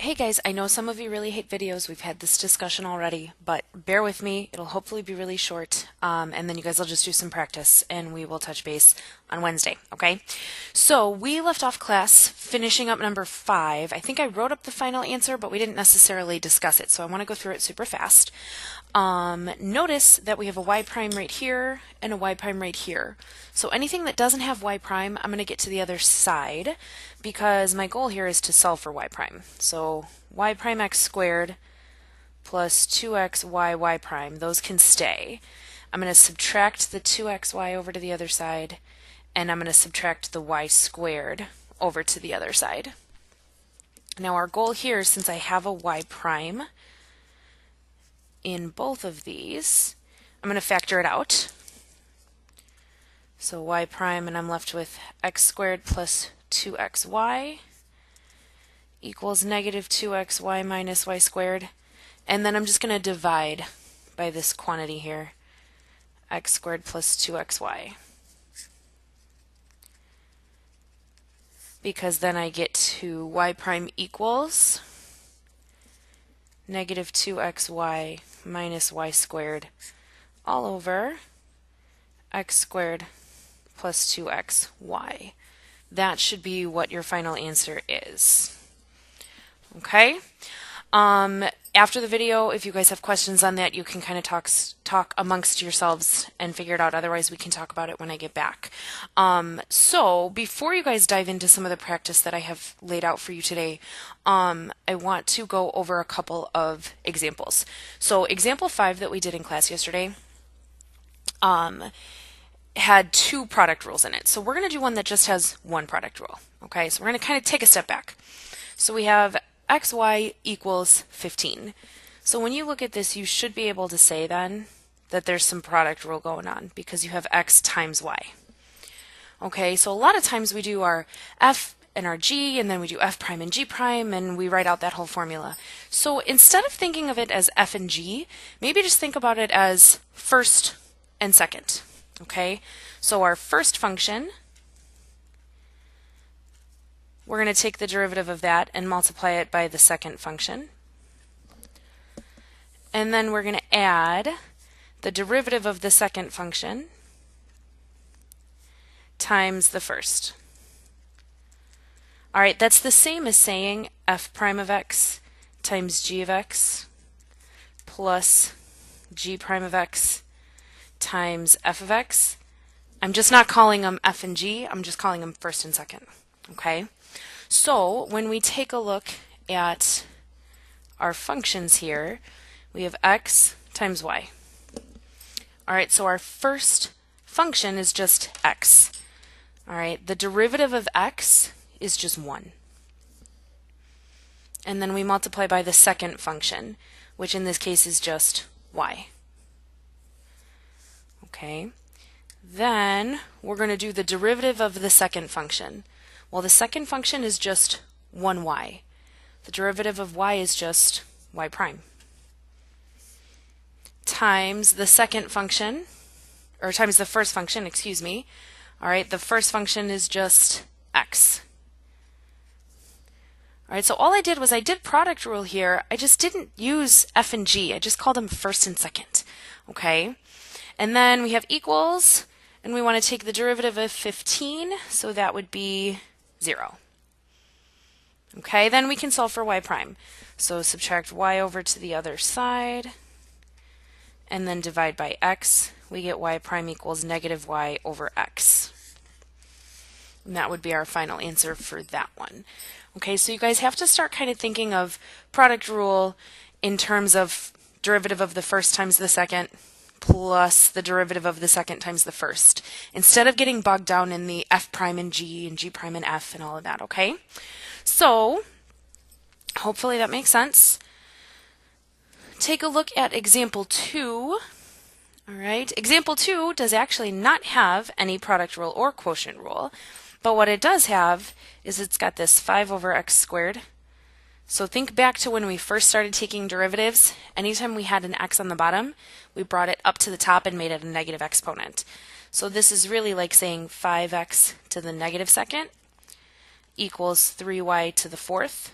Hey guys, I know some of you really hate videos. We've had this discussion already, but bear with me. It'll hopefully be really short, and then you guys will just do some practice, and we will touch base on Wednesday, okay? So we left off class finishing up number 5. I think I wrote up the final answer, but we didn't necessarily discuss it, so I want to go through it super fast. Notice that we have a y prime right here and a y prime right here. So anything that doesn't have y prime, I'm going to get to the other side because my goal here is to solve for y prime. So y prime x squared plus 2xy prime, those can stay. I'm going to subtract the 2xy over to the other side, and I'm going to subtract the y squared over to the other side. Now our goal here, since I have a y prime in both of these, I'm going to factor it out. So y prime, and I'm left with x squared plus 2xy equals negative 2xy minus y squared. And then I'm just going to divide by this quantity here, x squared plus 2xy. Because then I get to y prime equals negative 2xy minus y squared all over x squared plus 2xy. That should be what your final answer is. Okay? After the video, if you guys have questions on that, you can kind of talk amongst yourselves and figure it out. Otherwise, we can talk about it when I get back. So before you guys dive into some of the practice that I have laid out for you today, I want to go over a couple of examples. So example 5 that we did in class yesterday had 2 product rules in it. So we're going to do one that just has 1 product rule. Okay, so we're going to kind of take a step back. So we have xy equals 15. So when you look at this, you should be able to say then that there's some product rule going on because you have x times y. Okay, so a lot of times we do our f and our g, and then we do f prime and g prime, and we write out that whole formula. So instead of thinking of it as f and g, maybe just think about it as first and second. Okay, so our first function, we're going to take the derivative of that and multiply it by the second function. And then we're going to add the derivative of the second function times the first. All right, that's the same as saying f prime of x times g of x plus g prime of x times f of x. I'm just not calling them f and g, I'm just calling them first and second. Okay? So when we take a look at our functions here, we have x times y. All right, so our first function is just x. All right, the derivative of x is just 1. And then we multiply by the second function, which in this case is just y. Okay, then we're going to do the derivative of the second function. Well, the second function is just 1y. The derivative of y is just y prime. Times the second function, or times the first function, excuse me. All right, the first function is just x. All right, so all I did was I did product rule here. I just didn't use f and g. I just called them first and second. Okay, and then we have equals, and we want to take the derivative of 15, so that would be 0. Okay, then we can solve for y prime. So subtract y over to the other side, and then divide by x. We get y prime equals negative y over x. And that would be our final answer for that one. Okay, so you guys have to start kind of thinking of product rule in terms of derivative of the first times the second plus the derivative of the second times the first, instead of getting bogged down in the f prime and g prime and f and all of that, okay? So, hopefully that makes sense. Take a look at example 2. All right, example 2 does actually not have any product rule or quotient rule, but what it does have is it's got this 5 over x squared. So think back to when we first started taking derivatives. Anytime we had an x on the bottom, we brought it up to the top and made it a negative exponent. So this is really like saying 5x to the negative second equals 3y to the fourth.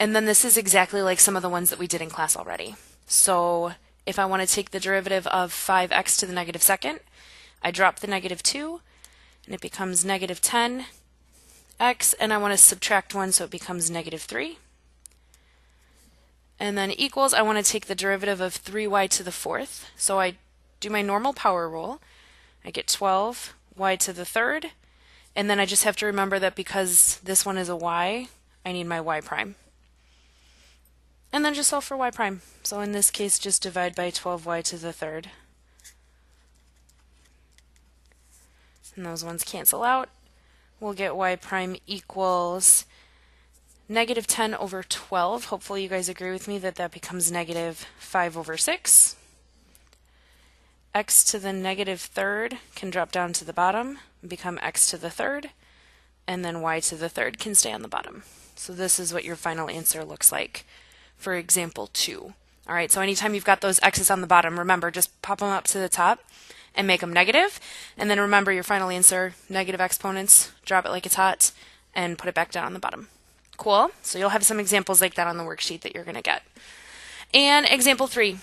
And then this is exactly like some of the ones that we did in class already. So if I want to take the derivative of 5x to the negative second, I drop the negative 2, and it becomes negative 10x, and I want to subtract 1, so it becomes negative 3. And then equals, I want to take the derivative of 3y to the fourth, so I do my normal power rule. I get 12y to the third, and then I just have to remember that because this one is a y, I need my y prime. And then just solve for y prime. So in this case, just divide by 12y to the third. And those ones cancel out. We'll get y prime equals negative 10 over 12. Hopefully you guys agree with me that that becomes negative 5 over 6. X to the negative third can drop down to the bottom and become x to the third. And then y to the third can stay on the bottom. So this is what your final answer looks like for example 2. All right, so anytime you've got those x's on the bottom, remember, just pop them up to the top and make them negative. And then remember your final answer, negative exponents, drop it like it's hot, and put it back down on the bottom. Cool? So you'll have some examples like that on the worksheet that you're going to get. And example 3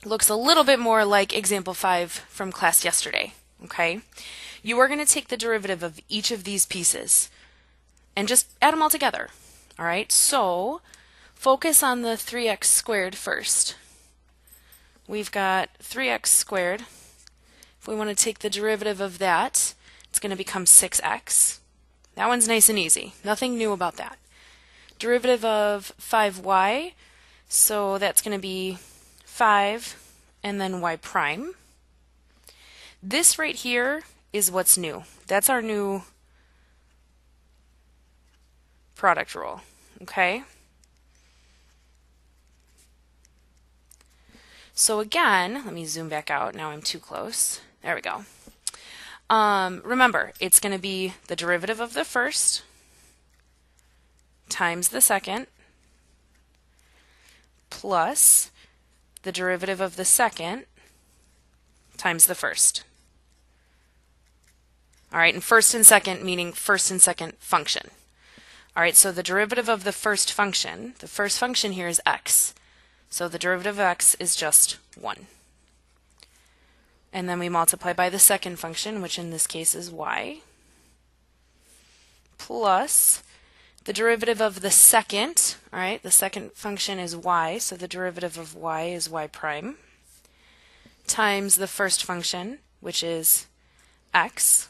looks a little bit more like example 5 from class yesterday. Okay? You are going to take the derivative of each of these pieces and just add them all together. All right? So focus on the 3x squared first. We've got 3x squared. If we want to take the derivative of that, it's going to become 6x. That one's nice and easy. Nothing new about that. Derivative of 5y, so that's going to be 5 and then y prime. This right here is what's new. That's our new product rule. Okay? So again, let me zoom back out. Now I'm too close. There we go. Remember, it's going to be the derivative of the first times the second plus the derivative of the second times the first. All right, and first and second meaning first and second function. All right, so the derivative of the first function here is x. So the derivative of x is just 1. And then we multiply by the second function, which in this case is y, plus the derivative of the second, all right, the second function is y, so the derivative of y is y prime, times the first function, which is x.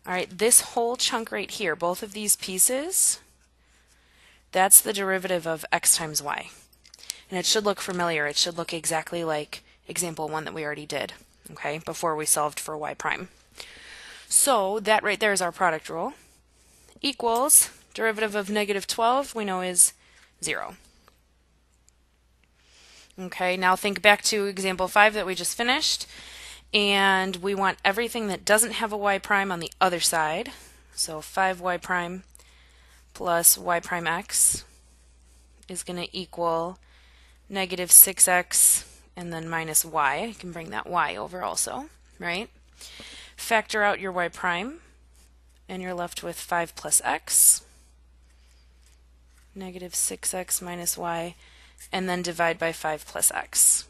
All right, this whole chunk right here, both of these pieces, that's the derivative of x times y. And it should look familiar. It should look exactly like example 1 that we already did, okay, before we solved for y prime. So that right there is our product rule. Equals derivative of negative 12 we know is 0. Okay, now think back to example 5 that we just finished, and we want everything that doesn't have a y prime on the other side. So 5y prime plus y prime x is going to equal negative 6x and then minus y. I can bring that y over also, right? Factor out your y prime, and you're left with 5 plus x, negative 6x minus y, and then divide by 5 plus x.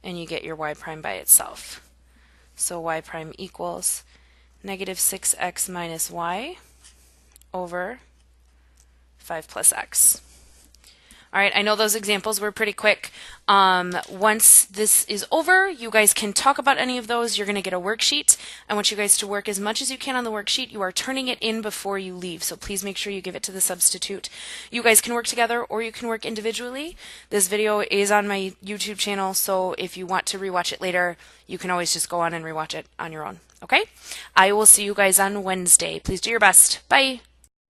And you get your y prime by itself. So y prime equals negative 6x minus y over 5 plus x. All right, I know those examples were pretty quick. Once this is over, you guys can talk about any of those. You're going to get a worksheet. I want you guys to work as much as you can on the worksheet. You are turning it in before you leave, so please make sure you give it to the substitute. You guys can work together or you can work individually. This video is on my YouTube channel, so if you want to rewatch it later, you can always just go on and rewatch it on your own. Okay? I will see you guys on Wednesday. Please do your best. Bye!